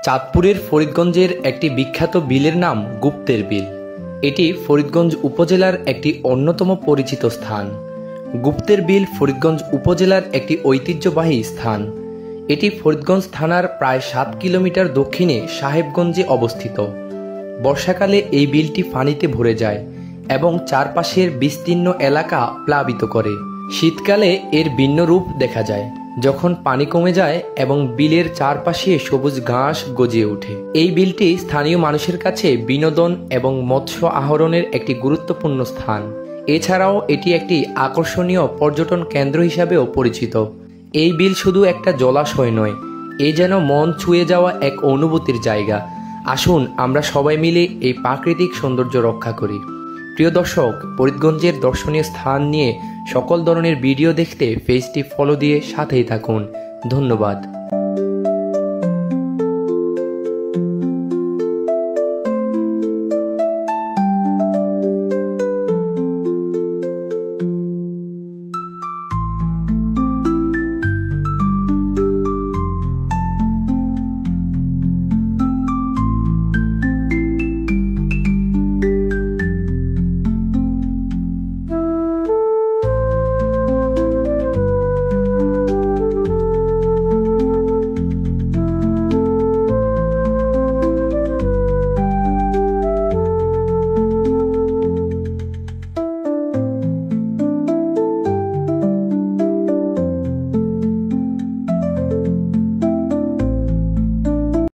চাঁদপুরের ফরিদগঞ্জের একটি বিখ্যাত বিলের নাম গুপ্তের বিল। এটি ফরিদগঞ্জ উপজেলার একটি অন্যতম পরিচিত স্থান। গুপ্তের বিল ফরিদগঞ্জ উপজেলার একটি ঐতিহ্যবাহী স্থান। এটি ফরিদগঞ্জ থানার প্রায় 7 কিলোমিটার দক্ষিণে সাহেবগঞ্জে অবস্থিত। বর্ষাকালে এই বিলটি পানিতে ভরে যায় এবং চারপাশের বিস্তীর্ণ এলাকা প্লাবিত করে। শীতকালে এর ভিন্ন রূপ দেখা যায় যখন পানি কমে যায় এবং বিলের চারপাশে সবুজ ঘাস গজিয়ে ওঠে। এই বিলটি স্থানীয় মানুষের কাছে বিনোদন এবং মৎস্য আহরণের একটি গুরুত্বপূর্ণ স্থান। এছাড়াও এটি একটি আকর্ষণীয় পর্যটন কেন্দ্র হিসাবেও পরিচিত। এই বিল শুধু একটা জলাশয় নয়, এ যেন মন ছুঁয়ে যাওয়া এক অনুভূতির জায়গা। আসুন আমরা সবাই মিলে এই প্রাকৃতিক সৌন্দর্য রক্ষা করি। প্রিয় দর্শক, ফরিদগঞ্জের দর্শনীয় স্থান নিয়ে সকল ধরনের ভিডিও দেখতে পেজটি ফলো দিয়ে সাথেই থাকুন। ধন্যবাদ।